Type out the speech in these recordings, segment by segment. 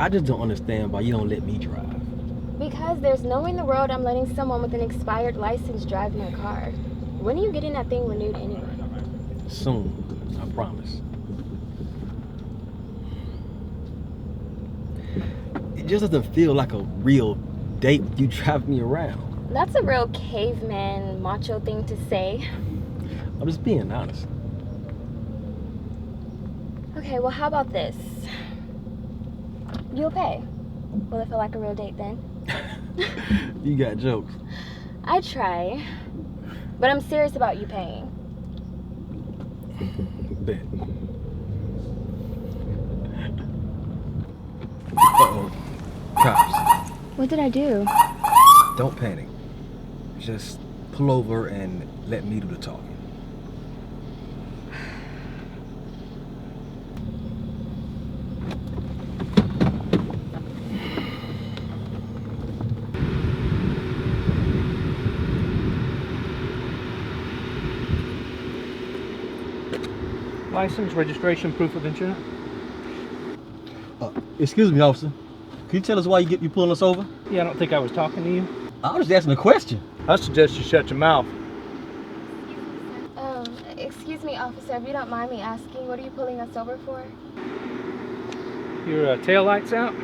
I just don't understand why you don't let me drive. Because there's no way in the world I'm letting someone with an expired license drive my car. When are you getting that thing renewed anyway? Soon, I promise. It just doesn't feel like a real date with you driving me around. That's a real caveman macho thing to say. I'm just being honest. Okay, well, how about this? You'll pay. Will it feel like a real date then? You got jokes. I try. But I'm serious about you paying. Bet. Uh-oh. Cops. What did I do? Don't panic. Just pull over and let me do the talking. License, registration, proof of insurance. Excuse me, officer. Can you tell us why you pulling us over? Yeah, I don't think I was talking to you. I was just asking a question. I suggest you shut your mouth. Excuse me, officer, if you don't mind me asking, what are you pulling us over for? Your tail lights out?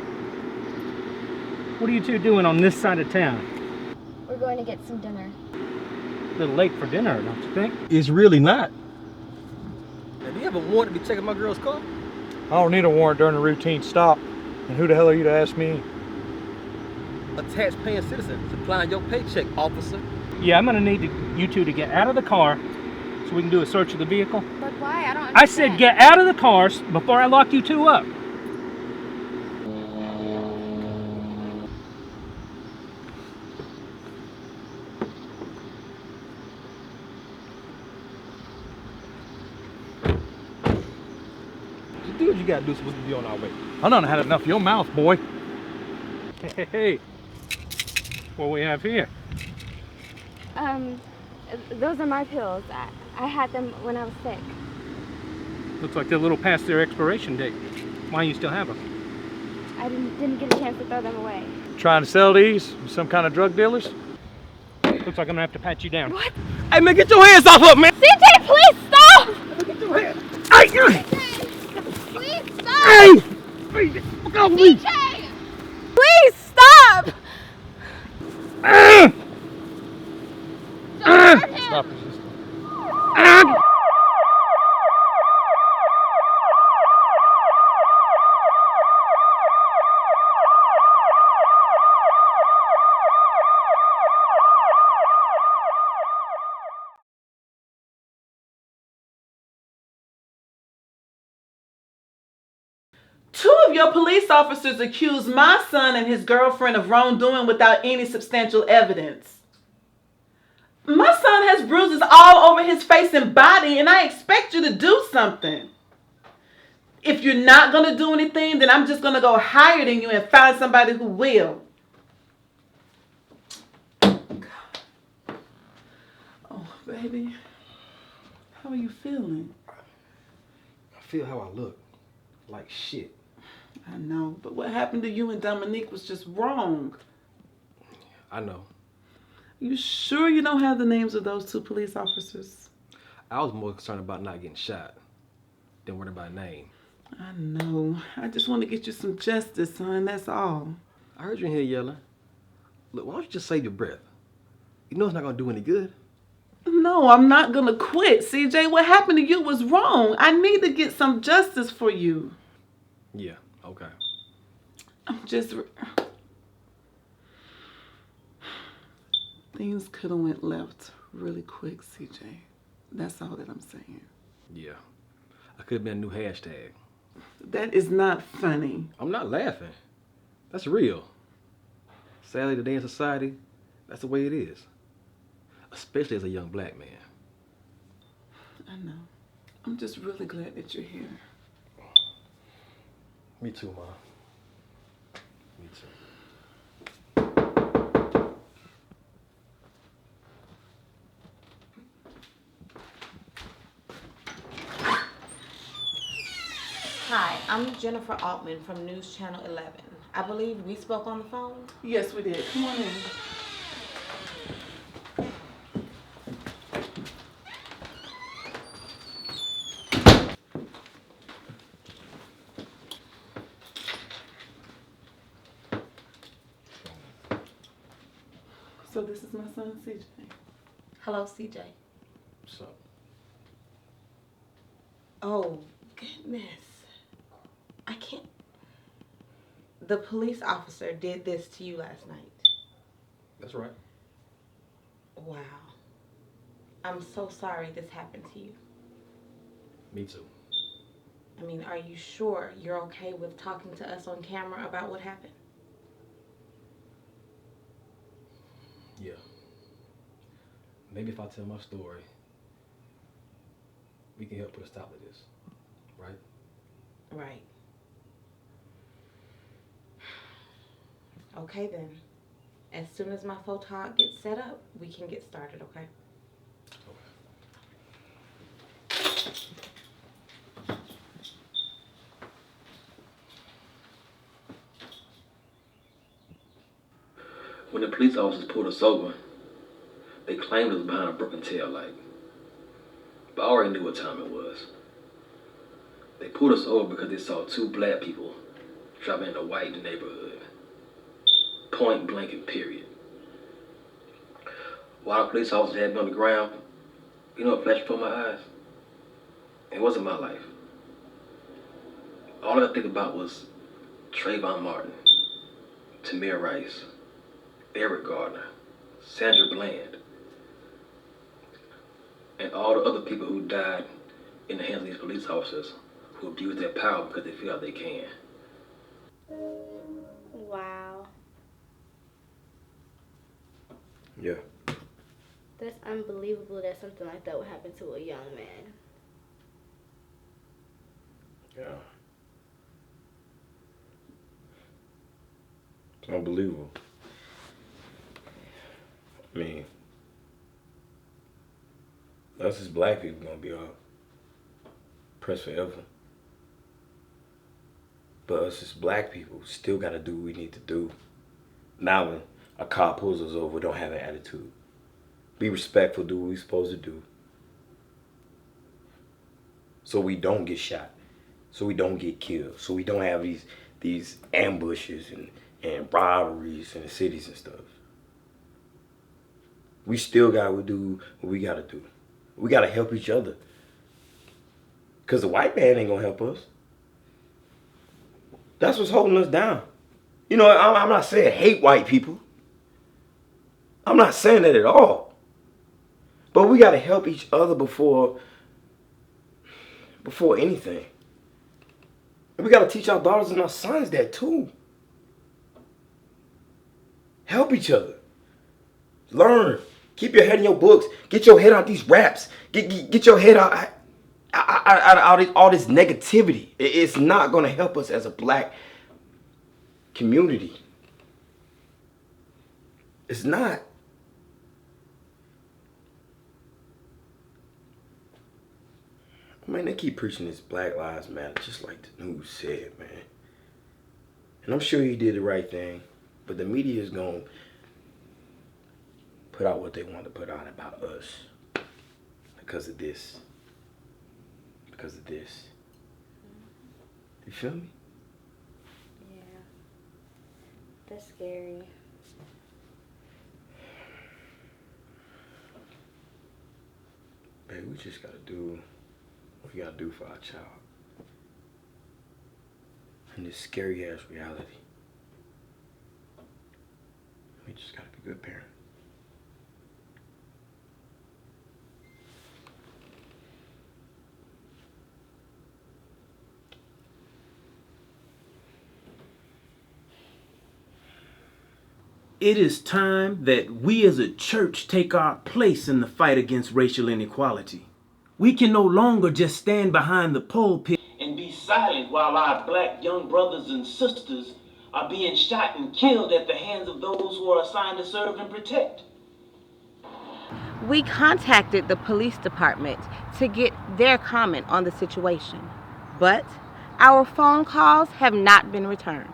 What are you two doing on this side of town? We're going to get some dinner. A little late for dinner, don't you think? It's really not. Have you ever wanted to be checking my girl's car? I don't need a warrant during a routine stop. And who the hell are you to ask me? A tax-paying citizen supplying your paycheck, officer. Yeah, I'm gonna need you two to get out of the car so we can do a search of the vehicle. But why? I don't understand. I said get out of the car before I lock you two up. Do what you gotta do so we can be on our way. I done had enough of your mouth, boy. Hey, what we have here? Those are my pills. I had them when I was sick. Looks like they're a little past their expiration date. Why do you still have them? I didn't get a chance to throw them away. Trying to sell these? You some kind of drug dealers? Looks like I'm gonna have to pat you down. What? Hey man, get your hands off her, man! CJ, please stop! Get your hands. Hey! Please stop! Hey! Look out for me! CJ! Please stop! Don't hurt him! Stop resisting. Two of your police officers accused my son and his girlfriend of wrongdoing without any substantial evidence. My son has bruises all over his face and body, and I expect you to do something. If you're not going to do anything, then I'm just going to go higher than you and find somebody who will. God. Oh, baby. How are you feeling? I feel how I look. Like shit. I know, but what happened to you and Dominique was just wrong. I know. You sure you don't have the names of those two police officers? I was more concerned about not getting shot than worried about name. I know. I just want to get you some justice, son. That's all. I heard you in here yelling. Look, why don't you just save your breath? You know it's not gonna do any good. No, I'm not gonna quit, CJ. What happened to you was wrong. I need to get some justice for you. Yeah, okay. I'm just... Things could have went left really quick, CJ. That's all that I'm saying. Yeah. I could have been a new hashtag. That is not funny. I'm not laughing. That's real. Sadly, today in society, that's the way it is. Especially as a young black man. I know. I'm just really glad that you're here. Me too, Ma. Me too. Hi, I'm Jennifer Altman from News Channel 11. I believe we spoke on the phone. Yes, we did. Come on in. So this is my son, CJ. Hello, CJ. So, Oh, goodness. I can't. The police officer did this to you last night. that's right. Wow. I'm so sorry this happened to you. Me too. I mean, are you sure you're okay with talking to us on camera about what happened? Yeah. Maybe if I tell my story, we can help put a stop to this, right? Right. Okay then. As soon as my photog gets set up, we can get started, okay? When the police officers pulled us over, they claimed it was behind a broken tail light. But I already knew what time it was. They pulled us over because they saw two black people driving in a white neighborhood. Point blank and period. While the police officers had me on the ground, you know what flashed before my eyes? It wasn't my life. All I could think about was Trayvon Martin, Tamir Rice, Eric Gardner, Sandra Bland, and all the other people who died in the hands of these police officers who abuse their power because they feel like they can. Wow. Yeah. That's unbelievable that something like that would happen to a young man. Yeah. It's unbelievable. I mean, us as black people gonna be oppressed forever. But us as black people still gotta do what we need to do. Now when a cop pulls us over, we don't have an attitude. Be respectful, do what we're supposed to do. So we don't get shot. So we don't get killed. So we don't have these ambushes and robberies in the cities and stuff. We still gotta do what we gotta do. We gotta help each other. Cause the white man ain't gonna help us. That's what's holding us down. You know, I'm not saying hate white people. I'm not saying that at all. But we gotta help each other before anything. And we gotta teach our daughters and our sons that too. Help each other. Learn. Keep your head in your books. Get your head out these raps. Get your head out all this negativity. It's not gonna help us as a black community. It's not. Man, they keep preaching this Black Lives Matter just like the news said, man. And I'm sure he did the right thing, but the media is gonna put out what they want to put out about us because of this. Because of this. You feel me? Yeah. That's scary. Babe, we just gotta do what we gotta do for our child. In this scary ass reality. We just gotta be good parents. It is time that we as a church take our place in the fight against racial inequality. We can no longer just stand behind the pulpit and be silent while our black young brothers and sisters are being shot and killed at the hands of those who are assigned to serve and protect. We contacted the police department to get their comment on the situation, but Our phone calls have not been returned.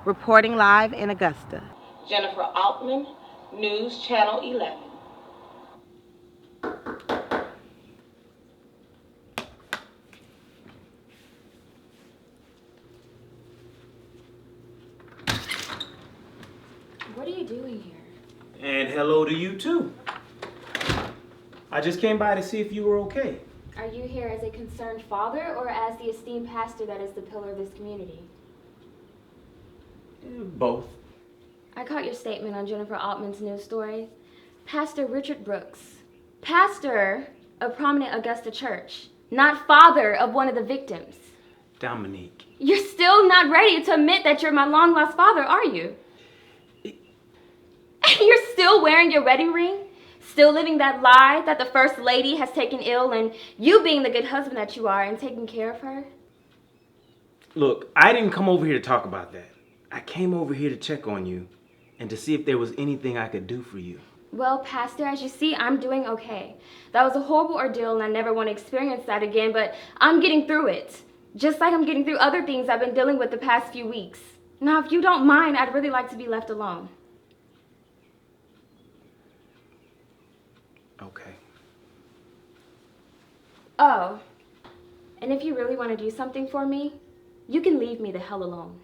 Reporting live in Augusta. Jennifer Altman, News Channel 11. What are you doing here? And hello to you too. I just came by to see if you were okay. Are you here as a concerned father or as the esteemed pastor that is the pillar of this community? Both. I caught your statement on Jennifer Altman's news story. Pastor Richard Brooks, pastor of prominent Augusta church, not father of one of the victims. Dominique. You're still not ready to admit that you're my long-lost father, are you? You're still wearing your wedding ring? Still living that lie that the first lady has taken ill and you being the good husband that you are and taking care of her? Look, I didn't come over here to talk about that. I came over here to check on you and to see if there was anything I could do for you. Well, Pastor, as you see, I'm doing okay. That was a horrible ordeal and I never want to experience that again, but I'm getting through it. Just like I'm getting through other things I've been dealing with the past few weeks. Now, if you don't mind, I'd really like to be left alone. Okay. Oh, and if you really want to do something for me, you can leave me the hell alone.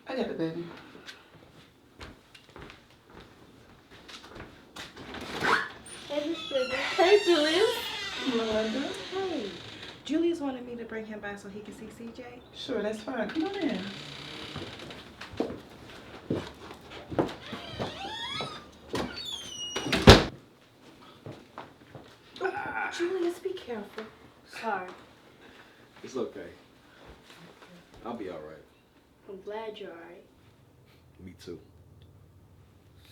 I got it, baby. Hey, Miss Sugar. Hey, Julius. Hey. Julius wanted me to bring him by so he can see CJ. Sure, that's fine. Come on in. Julius, be careful. Sorry. It's okay. I'll be all right. I'm glad you're alright. Me too.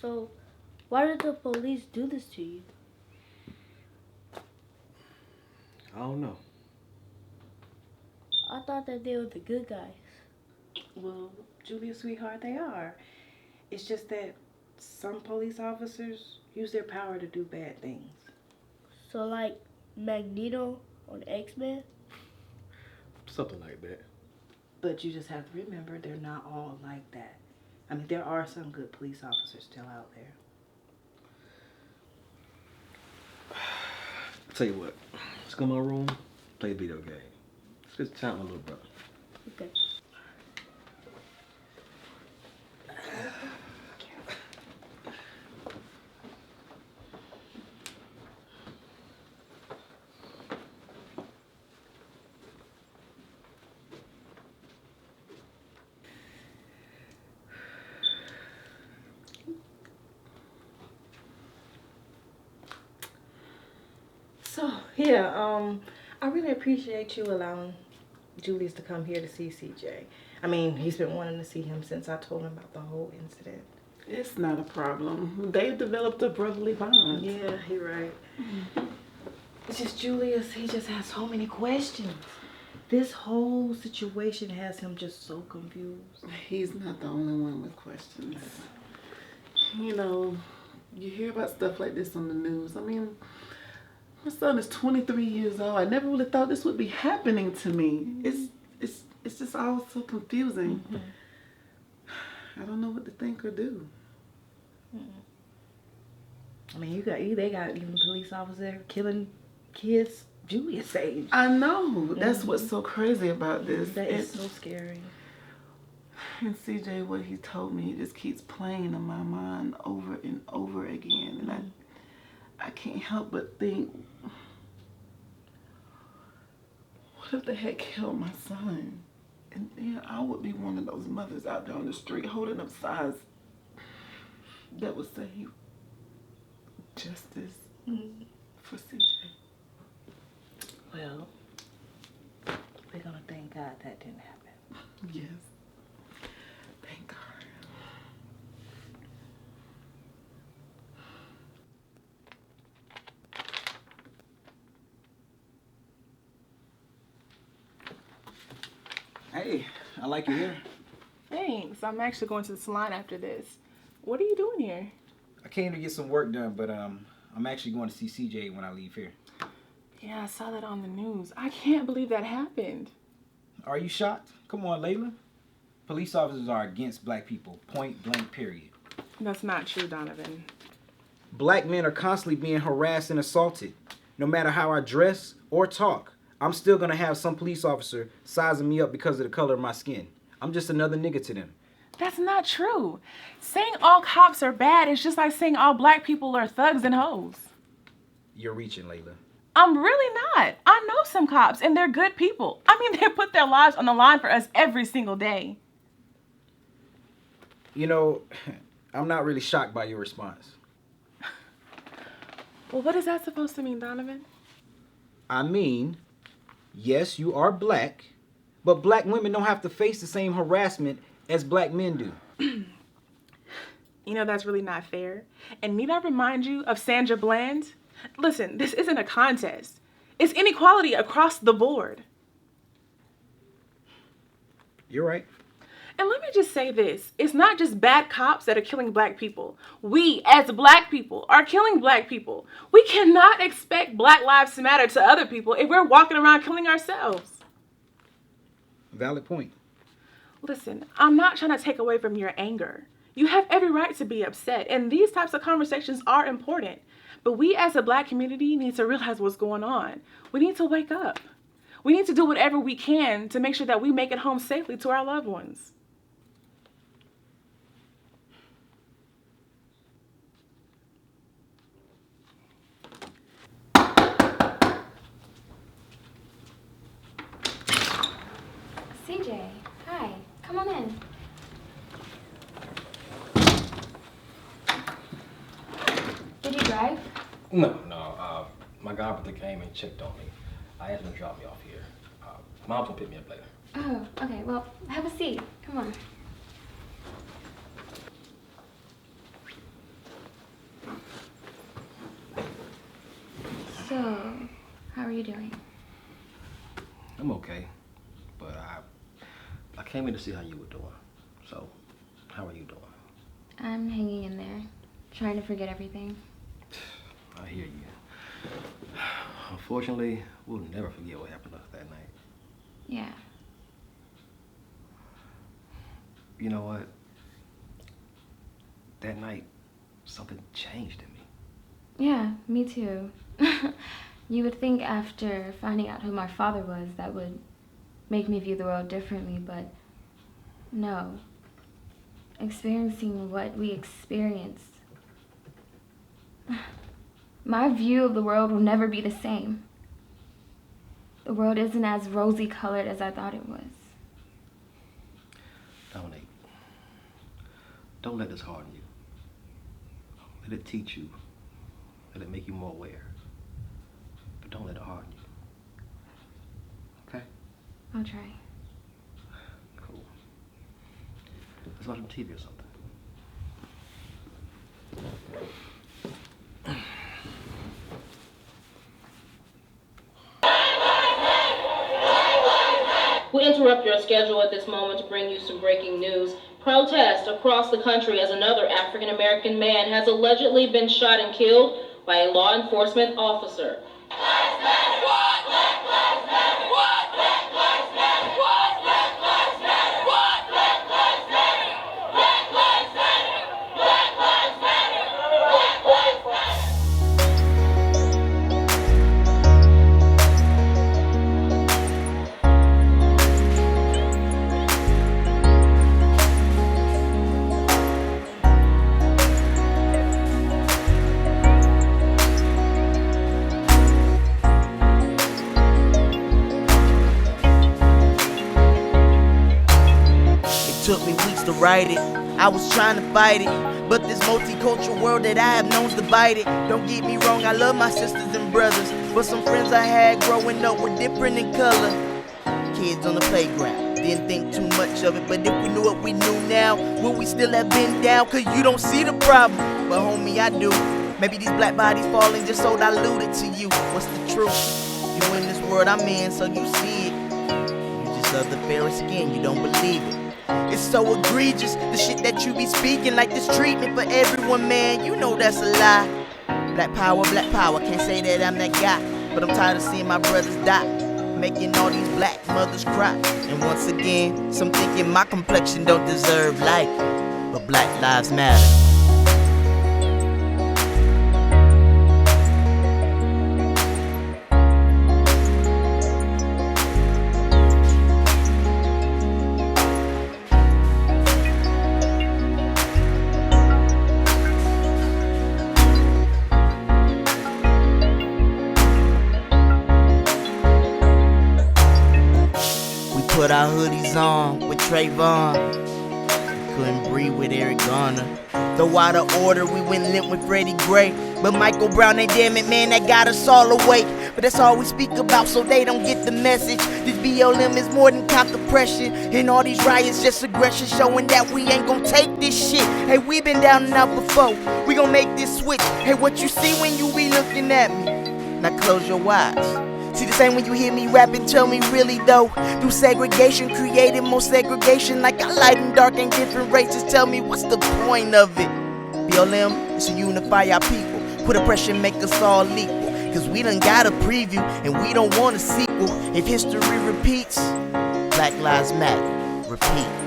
So, why did the police do this to you? I don't know. I thought that they were the good guys. Well, Julius, sweetheart, they are. It's just that some police officers use their power to do bad things. So, like Magneto on X-Men? Something like that. But you just have to remember they're not all like that. I mean, there are some good police officers still out there. I'll tell you what. Let's go in my room, play a video game. Let's get time with my little brother. Okay. So, yeah, I really appreciate you allowing Julius to come here to see CJ. I mean, he's been wanting to see him since I told him about the whole incident. It's not a problem. They've developed a brotherly bond. Yeah, you're right. It's just Julius, he just has so many questions. This whole situation has him just so confused. He's not the only one with questions. You know, you hear about stuff like this on the news. I mean, my son is 23 years old. I never really thought this would be happening to me. It's just all so confusing. I don't know what to think or do. I mean, they got even police officer killing kids Julius' age. I know. That's what's so crazy about this. That is so scary. And CJ, what he told me, it just keeps playing in my mind over and over again. And I can't help but think, what if they had killed my son? And then I would be one of those mothers out there on the street holding up signs that would say justice for CJ. Well, we're gonna thank God that didn't happen. Yes. Thank God. Hey, I like your hair. Thanks. I'm actually going to the salon after this. What are you doing here? I came to get some work done, but I'm actually going to see CJ when I leave here. Yeah, I saw that on the news. I can't believe that happened. Are you shocked? Come on, Layla. Police officers are against black people, point blank, period. That's not true, Donovan. Black men are constantly being harassed and assaulted. No matter how I dress or talk, I'm still gonna have some police officer sizing me up because of the color of my skin. I'm just another nigga to them. That's not true. Saying all cops are bad is just like saying all black people are thugs and hoes. You're reaching, Layla. I'm really not. I know some cops, and they're good people. I mean, they put their lives on the line for us every single day. You know, I'm not really shocked by your response. Well, what is that supposed to mean, Donovan? I mean, yes, you are black, but black women don't have to face the same harassment as black men do. You know, that's really not fair. And need I remind you of Sandra Bland? Listen, this isn't a contest. It's inequality across the board. You're right. And let me just say this. It's not just bad cops that are killing black people. We, as black people, are killing black people. We cannot expect Black Lives to matter to other people if we're walking around killing ourselves. Valid point. Listen, I'm not trying to take away from your anger. You have every right to be upset, and these types of conversations are important. But we as a black community need to realize what's going on. We need to wake up. We need to do whatever we can to make sure that we make it home safely to our loved ones. CJ, hi. Come on in. Did you drive? No. My godbrother came and checked on me. I asked him to drop me off here. Mom's gonna pick me up later. Oh, okay. Well, have a seat. Come on. So, how are you doing? I'm okay, but I came in to see how you were doing. So, how are you doing? I'm hanging in there, trying to forget everything. I hear you. Unfortunately, we'll never forget what happened to us that night. Yeah. You know what? That night, something changed in me. Yeah, me too. You would think after finding out who my father was, that would make me view the world differently, but no. Experiencing what we experienced, my view of the world will never be the same. The world isn't as rosy colored as I thought it was. Dominique, don't let this harden you. Let it teach you. Let it make you more aware. But don't let it harden you. Okay? I'll try. Cool. Let's watch some TV or something. We interrupt your schedule at this moment to bring you some breaking news. Protests across the country as another African-American man has allegedly been shot and killed by a law enforcement officer. Took me weeks to write it. I was trying to fight it, but this multicultural world that I have known to bite it. Don't get me wrong, I love my sisters and brothers, but some friends I had growing up were different in color. Kids on the playground, didn't think too much of it, but if we knew what we knew now, would we still have been down? Cause you don't see the problem, but homie I do. Maybe these black bodies falling just so diluted to you. What's the truth? You in this world I'm in, so you see it. You just of the fairest skin, you don't believe it. It's so egregious, the shit that you be speaking like this treatment for everyone, man, you know that's a lie. Black power, can't say that I'm that guy, but I'm tired of seeing my brothers die, making all these black mothers cry. And once again, some thinking my complexion don't deserve life, but black lives matter. Put our hoodies on with Trayvon. Couldn't breathe with Eric Garner. Throw out of order, we went limp with Freddie Gray. But Michael Brown, they damn it, man, that got us all awake. But that's all we speak about, so they don't get the message. This BLM is more than cop oppression. And all these riots just aggression, showing that we ain't gon' take this shit. Hey, we been down and out before, we gon' make this switch. Hey, what you see when you be looking at me? Now close your eyes. See the same when you hear me rapping, tell me really though. Through segregation, created more segregation. Like I light and dark and different races. Tell me what's the point of it? BLM is to unify our people. Put a pressure, make us all equal. Cause we done got a preview and we don't want a sequel. If history repeats, Black Lives Matter, repeat.